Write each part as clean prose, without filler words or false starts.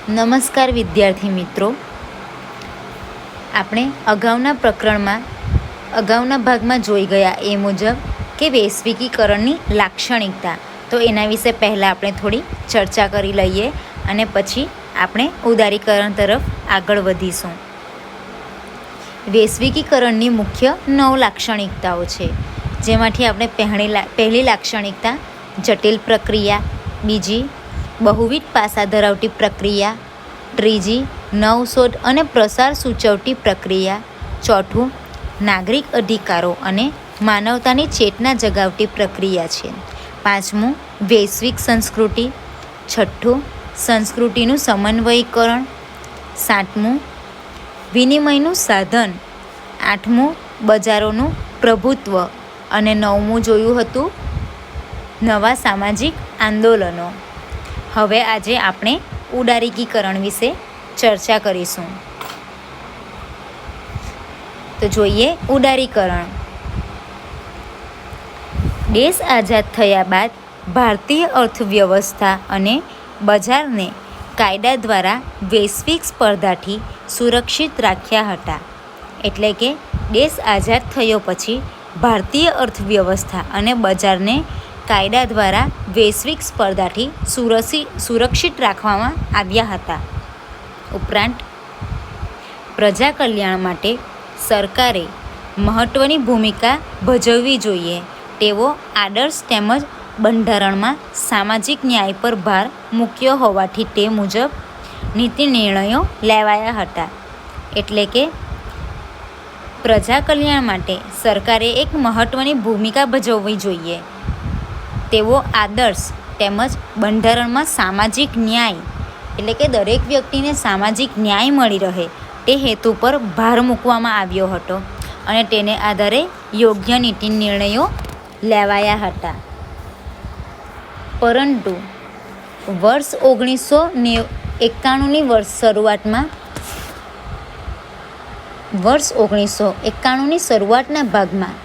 નમસ્કાર વિદ્યાર્થી મિત્રો, આપણે અગાઉના ભાગમાં જોઈ ગયા એ મુજબ કે વૈશ્વિકીકરણની લાક્ષણિકતા, તો એના વિશે પહેલાં આપણે થોડી ચર્ચા કરી લઈએ અને પછી આપણે ઉદારીકરણ તરફ આગળ વધીશું. વૈશ્વિકીકરણની મુખ્ય 9 લાક્ષણિકતાઓ છે, જેમાંથી આપણે પહેલી લાક્ષણિકતા જટિલ પ્રક્રિયા, બીજી બહુવિધ પાસા ધરાવતી પ્રક્રિયા, ત્રીજી નવશોધ અને પ્રસાર સૂચવતી પ્રક્રિયા, ચોથું નાગરિક અધિકારો અને માનવતાની ચેતના જગાવતી પ્રક્રિયા છે, પાંચમું વૈશ્વિક સંસ્કૃતિ, છઠ્ઠું સંસ્કૃતિનું સમન્વયીકરણ, સાતમું વિનિમયનું સાધન, આઠમું બજારોનું પ્રભુત્વ અને નવમું જોયું હતું નવા સામાજિક આંદોલનો. હવે આજે આપણે ઉદારીકરણ વિશે ચર્ચા કરીશું. તો જોઈએ ઉદારીકરણ. દેશ આઝાદ થયા બાદ ભારતીય અર્થવ્યવસ્થા અને બજારને કાયદા દ્વારા વૈશ્વિક સ્પર્ધાથી સુરક્ષિત રાખ્યા હતા. એટલે કે દેશ આઝાદ થયો પછી ભારતીય અર્થવ્યવસ્થા અને બજારને કાયદા દ્વારા વૈશ્વિક સ્પર્ધાથી સુરક્ષિત રાખવામાં આવ્યા હતા. ઉપરાંત પ્રજા કલ્યાણ માટે સરકારે મહત્ત્વની ભૂમિકા ભજવવી જોઈએ તેવો આદર્શ તેમજ બંધારણમાં સામાજિક ન્યાય પર ભાર મૂક્યો હોવાથી તે મુજબ નીતિ નિર્ણયો લેવાયા હતા. એટલે કે પ્રજા કલ્યાણ માટે સરકારે એક મહત્ત્વની ભૂમિકા ભજવવી જોઈએ તેવો આદર્શ તેમજ બંધારણમાં સામાજિક ન્યાય, એટલે કે દરેક વ્યક્તિને સામાજિક ન્યાય મળી રહે તે હેતુ પર ભાર મૂકવામાં આવ્યો હતો અને તેને આધારે યોગ્ય નીતિ નિર્ણયો લેવાયા હતા. પરંતુ વર્ષ 1991ની શરૂઆતના ભાગમાં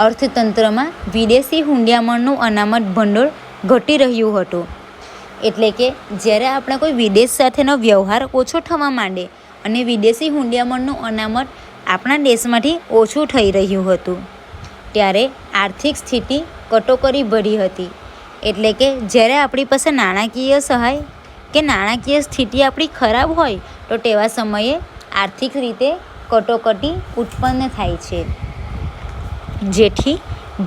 અર્થતંત્રમાં વિદેશી હુંડિયામણનું અનામત ભંડોળ ઘટી રહ્યું હતું. એટલે કે જ્યારે આપણે કોઈ વિદેશ સાથેનો વ્યવહાર ઓછો થવા માંડે અને વિદેશી હુંડિયામણનું અનામત આપણા દેશમાંથી ઓછું થઈ રહ્યું હતું, ત્યારે આર્થિક સ્થિતિ કટોકટી ભરી હતી. એટલે કે જ્યારે આપણી પાસે નાણાકીય સહાય કે નાણાકીય સ્થિતિ આપણી ખરાબ હોય તો તેવા સમયે આર્થિક રીતે કટોકટી ઉત્પન્ન થાય છે, જેથી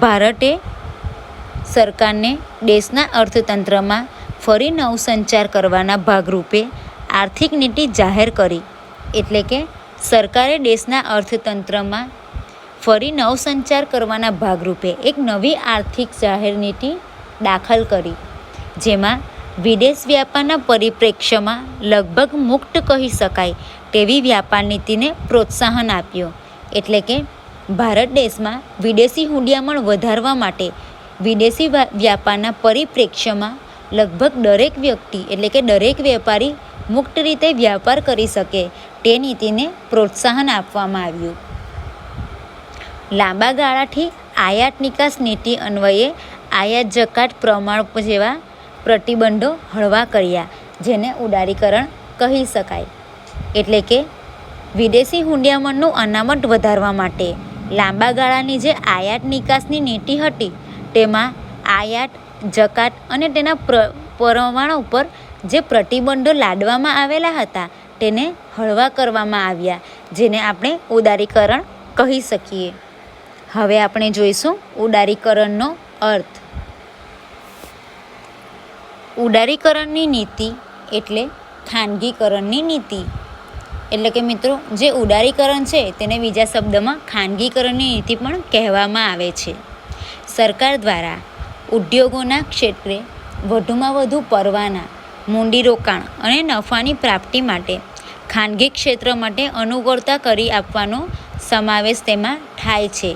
ભારતે સરકારને દેશના અર્થતંત્રમાં ફરી નવસંચાર કરવાના ભાગરૂપે આર્થિક નીતિ જાહેર કરી. એટલે કે સરકારે દેશના અર્થતંત્રમાં ફરી નવસંચાર કરવાના ભાગરૂપે એક નવી આર્થિક જાહેર નીતિ દાખલ કરી, જેમાં વિદેશ વ્યાપારના પરિપ્રેક્ષ્યમાં લગભગ મુક્ત કહી શકાય તેવી વ્યાપાર નીતિને પ્રોત્સાહન આપ્યું. એટલે કે ભારત દેશમાં વિદેશી હુંડિયામણ વધારવા માટે વિદેશી વ્યાપારના પરિપ્રેક્ષ્યમાં લગભગ દરેક વ્યક્તિ, એટલે કે દરેક વેપારી મુક્ત રીતે વ્યાપાર કરી શકે તે નીતિને પ્રોત્સાહન આપવામાં આવ્યું. લાંબા ગાળાથી આયાત નિકાસ નીતિ અન્વયે આયાત જકાત પ્રમાણ જેવા પ્રતિબંધો હળવા કર્યા, જેને ઉદારીકરણ કહી શકાય. એટલે કે વિદેશી હુંડિયામણનું અનામત વધારવા માટે લાંબા ગાળાની જે આયાત નિકાસની નીતિ હતી તેમાં આયાત જકાત અને તેના પ્રમાણ ઉપર જે પ્રતિબંધો લાદવામાં આવેલા હતા તેને હળવા કરવામાં આવ્યા, જેને આપણે ઉદારીકરણ કહી શકીએ. હવે આપણે જોઈશું ઉદારીકરણનો અર્થ. ઉદારીકરણની નીતિ એટલે ખાનગીકરણની નીતિ. એટલે કે મિત્રો, જે ઉદારીકરણ છે તેને બીજા શબ્દમાં ખાનગીકરણની નીતિ પણ કહેવામાં આવે છે. સરકાર દ્વારા ઉદ્યોગોના ક્ષેત્રે વધુમાં વધુ પરવાના, મૂડીરોકાણ અને નફાની પ્રાપ્તિ માટે ખાનગી ક્ષેત્ર માટે અનુકૂળતા કરી આપવાનો સમાવેશ તેમાં થાય છે.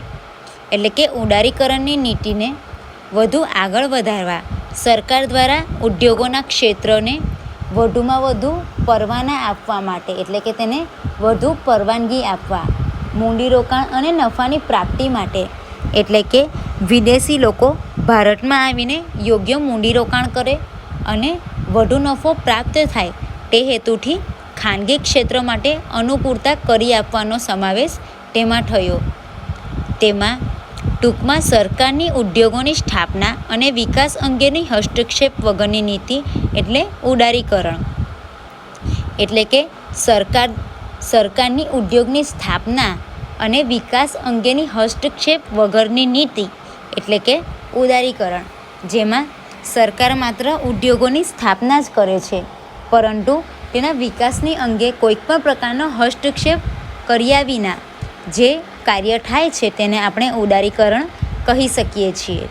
એટલે કે ઉદારીકરણની નીતિને વધુ આગળ વધારવા સરકાર દ્વારા ઉદ્યોગોના ક્ષેત્રને વધુમાં વધુ પરવાના આપવા માટે, એટલે કે તેને વધુ પરવાનગી આપવા, મૂડીરોકાણ અને નફાની પ્રાપ્તિ માટે, એટલે કે વિદેશી લોકો ભારતમાં આવીને યોગ્ય મૂડીરોકાણ કરે અને વધુ નફો પ્રાપ્ત થાય તે હેતુથી ખાનગી ક્ષેત્ર માટે અનુકૂળતા કરી આપવાનો સમાવેશ તેમાં થયો. તેમાં ટૂંકમાં સરકારની ઉદ્યોગોની સ્થાપના અને વિકાસ અંગેની હસ્તક્ષેપ વગરની નીતિ એટલે ઉદારીકરણ. એટલે કે સરકારની ઉદ્યોગની સ્થાપના અને વિકાસ અંગેની હસ્તક્ષેપ વગરની નીતિ એટલે કે ઉદારીકરણ, જેમાં સરકાર માત્ર ઉદ્યોગોની સ્થાપના જ કરે છે, પરંતુ તેના વિકાસની અંગે કોઈપણ પ્રકારનો હસ્તક્ષેપ કર્યા વિના જે કાર્ય થાય છે તેને આપણે ઉદારીકરણ કહી શકીએ છીએ.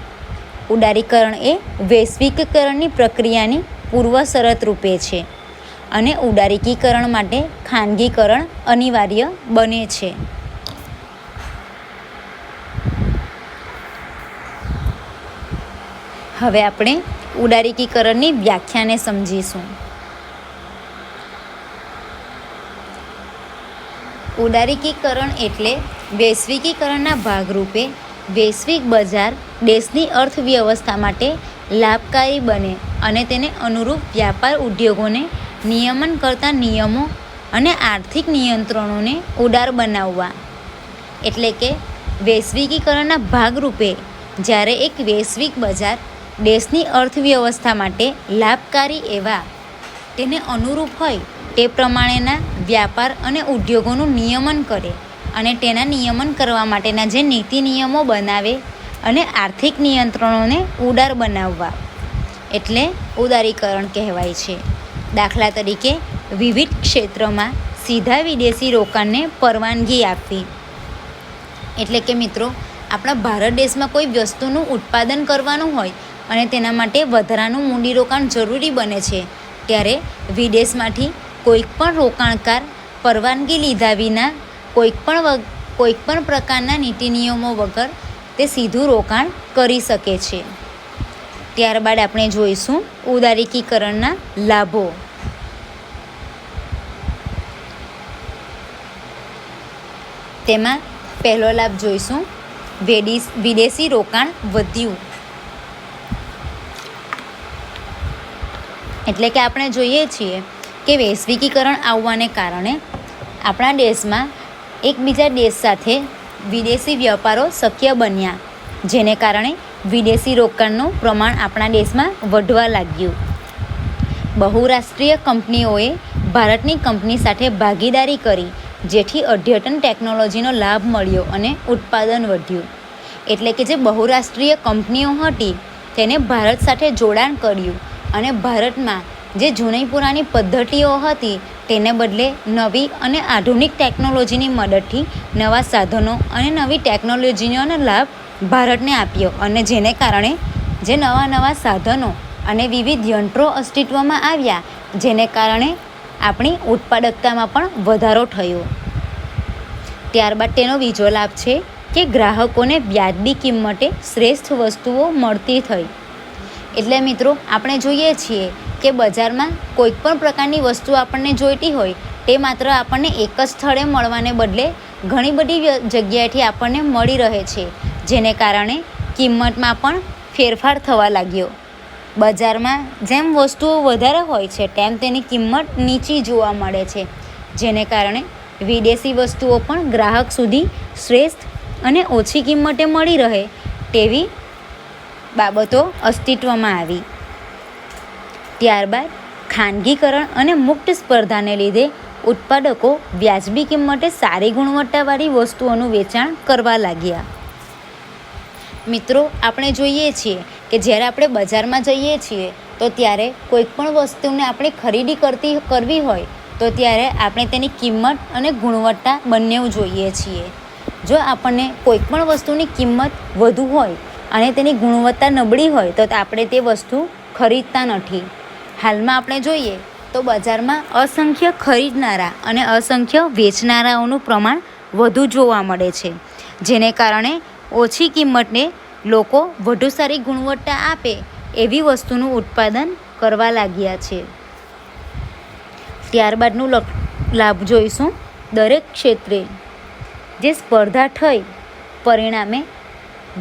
ઉદારીકરણ એ વૈશ્વિકીકરણની પ્રક્રિયાની પૂર્વ શરત રૂપે છે અને ઉદારીકરણ માટે ખાનગીકરણ અનિવાર્ય બને છે. હવે આપણે ઉદારીકરણની વ્યાખ્યાને સમજીશું. ઉદારીકરણ એટલે વૈશ્વિકીકરણના ભાગરૂપે વૈશ્વિક બજાર દેશની અર્થવ્યવસ્થા માટે લાભકારી બને અને તેને અનુરૂપ વ્યાપાર ઉદ્યોગોને નિયમન કરતા નિયમો અને આર્થિક નિયંત્રણોને ઉદાર બનાવવા. એટલે કે વૈશ્વિકીકરણના ભાગરૂપે જ્યારે એક વૈશ્વિક બજાર દેશની અર્થવ્યવસ્થા માટે લાભકારી એવા તેને અનુરૂપ હોય તે પ્રમાણેના વ્યાપાર અને ઉદ્યોગોનું નિયમન કરે અને તેના નિયમન કરવા માટેના જે નીતિ નિયમો બનાવે અને આર્થિક નિયંત્રણોને ઉદાર બનાવવા એટલે ઉદારીકરણ કહેવાય છે. દાખલા તરીકે વિવિધ ક્ષેત્રમાં સીધા વિદેશી રોકાણને પરવાનગી આપવી. એટલે કે મિત્રો, આપણા ભારત દેશમાં કોઈ વસ્તુનું ઉત્પાદન કરવાનું હોય અને તેના માટે વધારાનું મૂડીરોકાણ જરૂરી બને છે, ત્યારે વિદેશમાંથી કોઈક પણ રોકાણકાર પરવાનગી લીધા વિના કોઈપણ પ્રકારના નીતિ નિયમો વગર તે સીધું રોકાણ કરી શકે છે. ત્યારબાદ આપણે જોઈશું ઉદારીકરણના લાભો. તેમાં પહેલો લાભ જોઈશું વિદેશી રોકાણ વધ્યું. એટલે કે આપણે જોઈએ છીએ કે વૈશ્વિકીકરણ આવવાને કારણે આપણા દેશમાં એકબીજા દેશ સાથે વિદેશી વ્યાપારો શક્ય બન્યા, જેને કારણે વિદેશી રોકાણનું પ્રમાણ આપણા દેશમાં વધવા લાગ્યું. બહુરાષ્ટ્રીય કંપનીઓએ ભારતની કંપની સાથે ભાગીદારી કરી, જેથી અદ્યતન ટેકનોલોજીનો લાભ મળ્યો અને ઉત્પાદન વધ્યું. એટલે કે જે બહુરાષ્ટ્રીય કંપનીઓ હતી તેને ભારત સાથે જોડાણ કર્યું અને ભારતમાં જે જૂની પુરાણી પદ્ધતિઓ હતી તેને બદલે નવી અને આધુનિક ટેકનોલોજીની મદદથી નવા સાધનો અને નવી ટેકનોલોજીનો લાભ ભારતને આપ્યો અને જેને કારણે જે નવા સાધનો અને વિવિધ યંત્રો અસ્તિત્વમાં આવ્યા, જેને કારણે આપણી ઉત્પાદકતામાં પણ વધારો થયો. ત્યારબાદ તેનો બીજો લાભ છે કે ગ્રાહકોને વ્યાજબી કિંમતે શ્રેષ્ઠ વસ્તુઓ મળતી થઈ. એટલે મિત્રો, આપણે જોઈએ છીએ કે બજારમાં કોઈ પણ પ્રકારની વસ્તુ આપણને જોઈતી હોય તે માત્ર આપણને એક જ સ્થળે મળવાને બદલે ઘણી બધી જગ્યાએથી આપણને મળી રહે છે, જેને કારણે કિંમતમાં પણ ફેરફાર થવા લાગ્યો. બજારમાં જેમ વસ્તુઓ વધારે હોય છે તેમ તેની કિંમત નીચી જોવા મળે છે, જેને કારણે વિદેશી વસ્તુઓ પણ ગ્રાહક સુધી શ્રેષ્ઠ અને ઓછી કિંમતે મળી રહે તેવી બાબતો અસ્તિત્વમાં આવી. ત્યારબાદ ખાનગીકરણ અને મુક્ત સ્પર્ધાને લીધે ઉત્પાદકો વ્યાજબી કિંમતે સારી ગુણવત્તાવાળી વસ્તુઓનું વેચાણ કરવા લાગ્યા. મિત્રો, આપણે જોઈએ છીએ કે જ્યારે આપણે બજારમાં જઈએ છીએ તો ત્યારે કોઈક પણ વસ્તુને આપણે ખરીદી કરવી હોય તો ત્યારે આપણે તેની કિંમત અને ગુણવત્તા બંને જોઈએ છીએ. જો આપણને કોઈક પણ વસ્તુની કિંમત વધુ હોય અને તેની ગુણવત્તા નબળી હોય તો આપણે તે વસ્તુ ખરીદતા નથી. હાલમાં આપણે જોઈએ તો બજારમાં અસંખ્ય ખરીદનારા અને અસંખ્ય વેચનારાઓનું પ્રમાણ વધુ જોવા મળે છે, જેને કારણે ઓછી કિંમતને લોકો વધુ સારી ગુણવત્તા આપે એવી વસ્તુનું ઉત્પાદન કરવા લાગ્યા છે. ત્યારબાદનું લાભ જોઈશું દરેક ક્ષેત્રે જે સ્પર્ધા થઈ, પરિણામે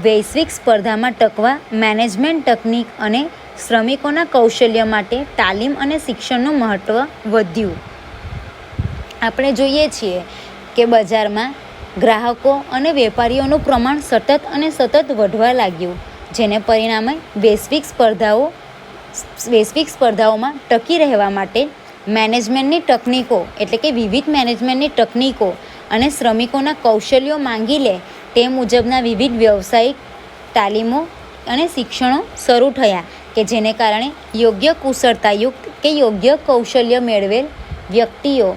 વૈશ્વિક સ્પર્ધામાં ટકવા મેનેજમેન્ટ તકનીક અને શ્રમિકોના કૌશલ્ય માટે તાલીમ અને શિક્ષણનું મહત્ત્વ વધ્યું. આપણે જોઈએ છીએ કે બજારમાં ગ્રાહકો અને વેપારીઓનું પ્રમાણ સતત વધવા લાગ્યું, જેને પરિણામે વૈશ્વિક સ્પર્ધાઓમાં ટકી રહેવા માટે મેનેજમેન્ટની તકનીકો એટલે કે વિવિધ મેનેજમેન્ટની તકનીકો અને શ્રમિકોના કૌશલ્યો માંગી લે તે મુજબના વિવિધ વ્યવસાયિક તાલીમો અને શિક્ષણો શરૂ થયા કે જેને કારણે યોગ્ય કુશળતાયુક્ત કે યોગ્ય કૌશલ્ય મેળવેલ વ્યક્તિઓ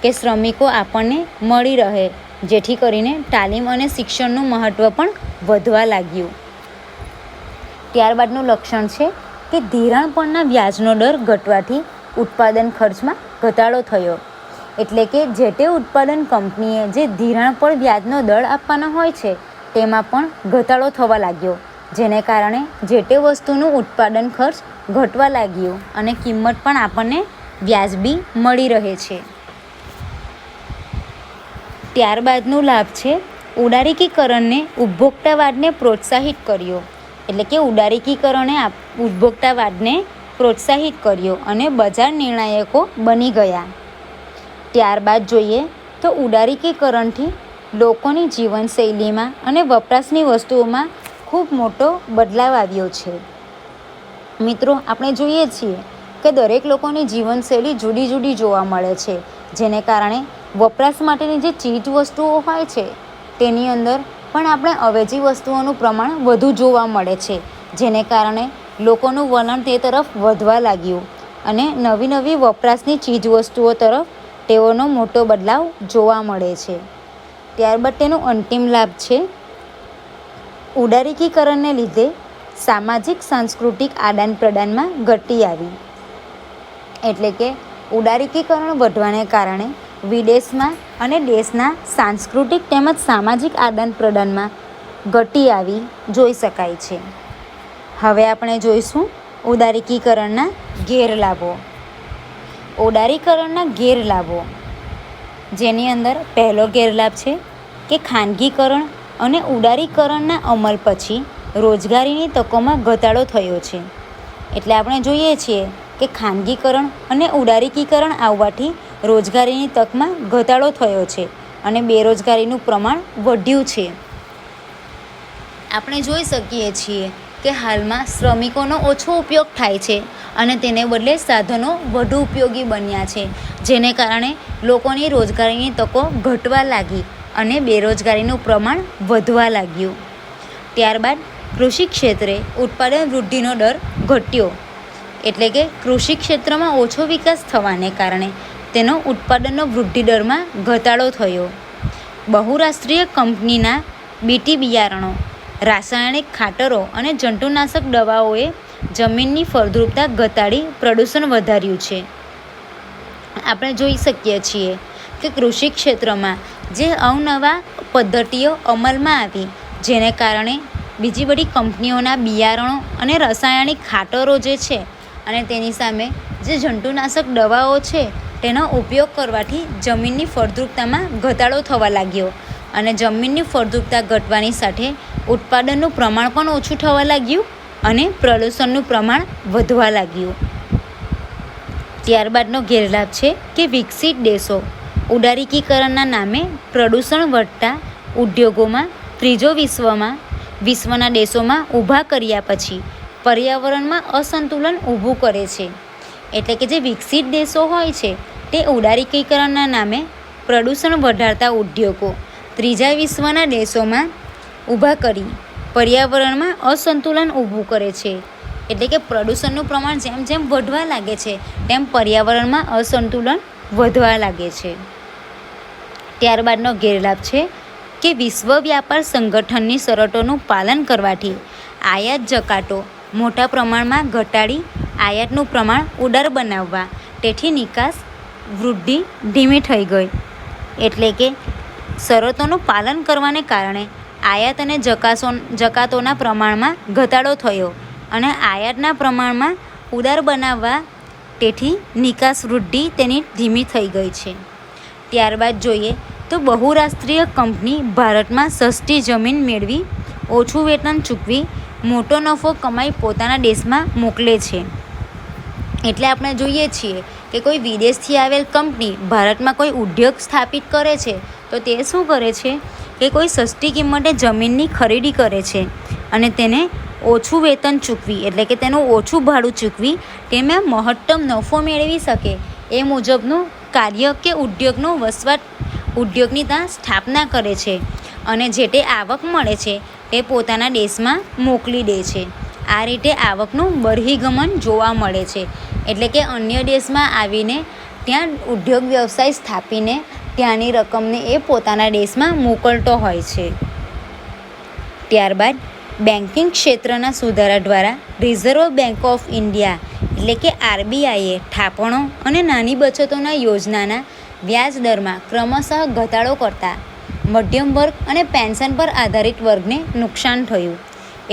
કે શ્રમિકો આપણને મળી રહે, જેથી કરીને તાલીમ અને શિક્ષણનું મહત્ત્વ પણ વધવા લાગ્યું. ત્યારબાદનું લક્ષણ છે કે ધિરાણ પરના વ્યાજનો દર ઘટવાથી ઉત્પાદન ખર્ચમાં ઘટાડો થયો. એટલે કે જે તે ઉત્પાદન કંપનીએ જે ધિરાણ પર વ્યાજનો દર આપવાનો હોય છે તેમાં પણ ઘટાડો થવા લાગ્યો, જેને કારણે જે તે વસ્તુનું ઉત્પાદન ખર્ચ ઘટવા લાગ્યું અને કિંમત પણ આપણને વ્યાજબી મળી રહે છે. ત્યારબાદનું લાભ છે ઉદારીકરણને ઉપભોક્તાવાદને પ્રોત્સાહિત કર્યો. એટલે કે ઉદારીકરણે ઉપભોક્તાવાદને પ્રોત્સાહિત કર્યો અને બજાર નિર્ણાયકો બની ગયા. ત્યારબાદ જોઈએ તો ઉદારીકરણથી લોકોની જીવનશૈલીમાં અને વપરાશની વસ્તુઓમાં ખૂબ મોટો બદલાવ આવ્યો છે. મિત્રો, આપણે જોઈએ છીએ કે દરેક લોકોની જીવનશૈલી જુદી જુદી જોવા મળે છે, જેને કારણે વપરાશ માટેની જે ચીજ વસ્તુઓ હોય છે તેની અંદર પણ આપણે અવેજી વસ્તુઓનું પ્રમાણ વધુ જોવા મળે છે, જેને કારણે લોકોનું વલણ તે તરફ વધવા લાગ્યું અને નવી વપરાશની ચીજ વસ્તુઓ તરફ તેઓનો મોટો બદલાવ જોવા મળે છે. ત્યારબાદ તેનો અંતિમ લાભ છે ઉદારીકરણને લીધે સામાજિક સાંસ્કૃતિક આદાન પ્રદાનમાં ગતિ આવી. એટલે કે ઉદારીકરણ વધવાને કારણે વિદેશમાં અને દેશના સાંસ્કૃતિક તેમજ સામાજિક આદાન પ્રદાનમાં ગતિ આવી જોઈ શકાય છે. હવે આપણે જોઈશું ઉદારીકરણના ગેરલાભો. ઉદારીકરણના ગેરલાભો, જેની અંદર પહેલો ગેરલાભ છે કે ખાનગીકરણ અને ઉદારીકરણના અમલ પછી રોજગારીની તકોમાં ઘટાડો થયો છે. એટલે આપણે જોઈએ છીએ કે ખાનગીકરણ અને ઉદારીકરણ આવવાથી રોજગારીની તકમાં ઘટાડો થયો છે અને બેરોજગારીનું પ્રમાણ વધ્યું છે. આપણે જોઈ શકીએ છીએ કે હાલમાં શ્રમિકોનો ઓછો ઉપયોગ થાય છે અને તેને બદલે સાધનો વધુ ઉપયોગી બન્યા છે, જેને કારણે લોકોની રોજગારીની તકો ઘટવા લાગી અને બેરોજગારીનું પ્રમાણ વધવા લાગ્યું. ત્યારબાદ કૃષિ ક્ષેત્રે ઉત્પાદન વૃદ્ધિનો દર ઘટ્યો. એટલે કે કૃષિ ક્ષેત્રમાં ઓછો વિકાસ થવાને કારણે તેનો ઉત્પાદનનો વૃદ્ધિ દરમાં ઘટાડો થયો. બહુરાષ્ટ્રીય કંપનીના બીટી બિયારણો, રાસાયણિક ખાતરો અને જંતુનાશક દવાઓએ જમીનની ફળદ્રુપતા ઘટાડી પ્રદૂષણ વધાર્યું છે. આપણે જોઈ શકીએ છીએ કે કૃષિ ક્ષેત્રમાં જે અવનવા પદ્ધતિઓ અમલમાં આવી, જેને કારણે બીજી બધી કંપનીઓના બિયારણો અને રાસાયણિક ખાતરો જે છે અને તેની સામે જે જંતુનાશક દવાઓ છે તેનો ઉપયોગ કરવાથી જમીનની ફળદ્રુપતામાં ઘટાડો થવા લાગ્યો અને જમીનની ફળદ્રુપતા ઘટવાની સાથે ઉત્પાદનનું પ્રમાણ પણ ઓછું થવા લાગ્યું અને પ્રદૂષણનું પ્રમાણ વધવા લાગ્યું. ત્યારબાદનો ગેરલાભ છે કે વિકસિત દેશો ઉદારીકરણના નામે પ્રદૂષણ વધતા ઉદ્યોગોમાં ત્રીજો વિશ્વના દેશોમાં ઊભા કર્યા પછી પર્યાવરણમાં અસંતુલન ઊભું કરે છે. એટલે કે જે વિકસિત દેશો હોય છે તે ઉદારીકરણના નામે પ્રદૂષણ વધારતા ઉદ્યોગો ત્રીજા વિશ્વના દેશોમાં ઊભા કરી પર્યાવરણમાં અસંતુલન ઊભું કરે છે. એટલે કે પ્રદૂષણનું પ્રમાણ જેમ જેમ વધવા લાગે છે તેમ પર્યાવરણમાં અસંતુલન વધવા લાગે છે. ત્યારબાદનો ગેરલાભ છે કે વિશ્વ વ્યાપાર સંગઠનની શરતોનું પાલન કરવાથી આયાત જકાતો મોટા પ્રમાણમાં ઘટાડી આયાતનું પ્રમાણ ઉદાર બનાવવા તેથી નિકાસ વૃદ્ધિ ધીમી થઈ ગઈ. એટલે કે શરતોનું પાલન કરવાને કારણે આયાત અને જકાતોના પ્રમાણમાં ઘટાડો થયો અને આયાતના પ્રમાણમાં ઉદાર બનાવવા તેથી નિકાસ વૃદ્ધિ તેની ધીમી થઈ ગઈ છે. ત્યારબાદ જોઈએ તો બહુરાષ્ટ્રીય કંપની ભારતમાં સસ્તી જમીન મેળવી ઓછું વેતન ચૂકવી મોટો નફો કમાઈ પોતાના દેશમાં મોકલે છે. એટલે આપણે જોઈએ છીએ કે કોઈ વિદેશથી આવેલ કંપની ભારતમાં કોઈ ઉદ્યોગ સ્થાપિત કરે છે તો તે શું કરે છે કે કોઈ સસ્તી કિંમતે જમીનની ખરીદી કરે છે અને તેને ઓછું વેતન ચૂકવી એટલે કે તેનું ઓછું ભાડું ચૂકવી તેમાં મહત્તમ નફો મેળવી શકે એ મુજબનું કાર્ય કે ઉદ્યોગની ત્યાં સ્થાપના કરે છે અને જે તે આવક મળે છે તે પોતાના દેશમાં મોકલી દે છે. આ રીતે આવકનું બહિર્ગમન જોવા મળે છે. એટલે કે અન્ય દેશમાં આવીને ત્યાં ઉદ્યોગ વ્યવસાય સ્થાપીને ત્યાંની રકમને એ પોતાના દેશમાં મોકલતો હોય છે. ત્યારબાદ બેન્કિંગ ક્ષેત્રના સુધારા દ્વારા રિઝર્વ બેન્ક ઓફ ઇન્ડિયા એટલે કે RBIએ થાપણો અને નાની બચતોના યોજનાના વ્યાજ દરમાં ક્રમશઃ ઘટાડો કરતા મધ્યમ વર્ગ અને પેન્શન પર આધારિત વર્ગને નુકસાન થયું.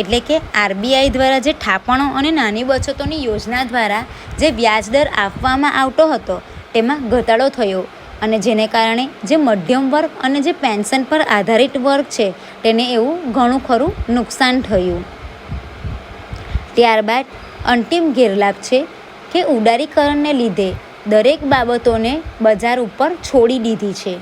એટલે કે RBI દ્વારા જે થાપણો અને નાની બચતોની યોજના દ્વારા જે વ્યાજદર આપવામાં આવતો હતો તેમાં ઘટાડો થયો અને જેને કારણે જે મધ્યમ વર્ગ અને જે પેન્શન પર આધારિત વર્ગ છે તેને એવું ઘણું ખરું નુકસાન થયું. ત્યારબાદ અંતિમ ગેરલાભ છે કે ઉદારીકરણને લીધે દરેક બાબતોને બજાર ઉપર છોડી દીધી છે.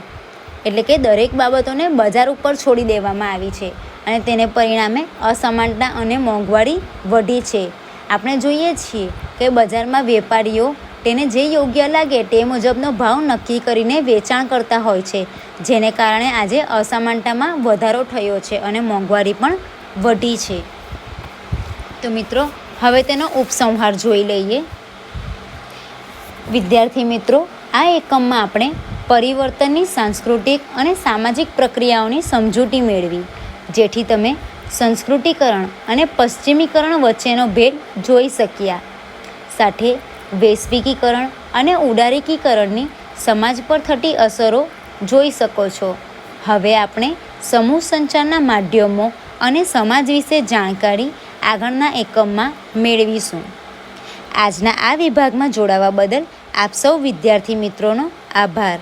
એટલે કે દરેક બાબતોને બજાર ઉપર છોડી દેવામાં આવી છે અને તેને પરિણામે અસમાનતા અને મોંઘવારી વધી છે. આપણે જોઈએ છીએ કે બજારમાં વેપારીઓ તેને જે યોગ્ય લાગે તે મુજબનો ભાવ નક્કી કરીને વેચાણ કરતા હોય છે, જેને કારણે આજે અસમાનતામાં વધારો થયો છે અને મોંઘવારી પણ વધી છે. તો મિત્રો, હવે તેનો ઉપસંહાર જોઈ લઈએ. વિદ્યાર્થી મિત્રો, આ એકમમાં આપણે પરિવર્તનની સાંસ્કૃતિક અને સામાજિક પ્રક્રિયાઓની સમજૂતી મેળવી, જેથી તમે સંસ્કૃતિકરણ અને પશ્ચિમીકરણ વચ્ચેનો ભેદ જોઈ શક્યા. સાથે વૈશ્વિકીકરણ અને ઉદારીકરણની સમાજ પર થતી અસરો જોઈ શકો છો. હવે આપણે સમૂહ સંચારના માધ્યમો અને સમાજ વિશે જાણકારી આગળના એકમમાં મેળવીશું. આજના આ વિભાગમાં જોડાવા બદલ આપ સૌ વિદ્યાર્થી મિત્રોનો આભાર.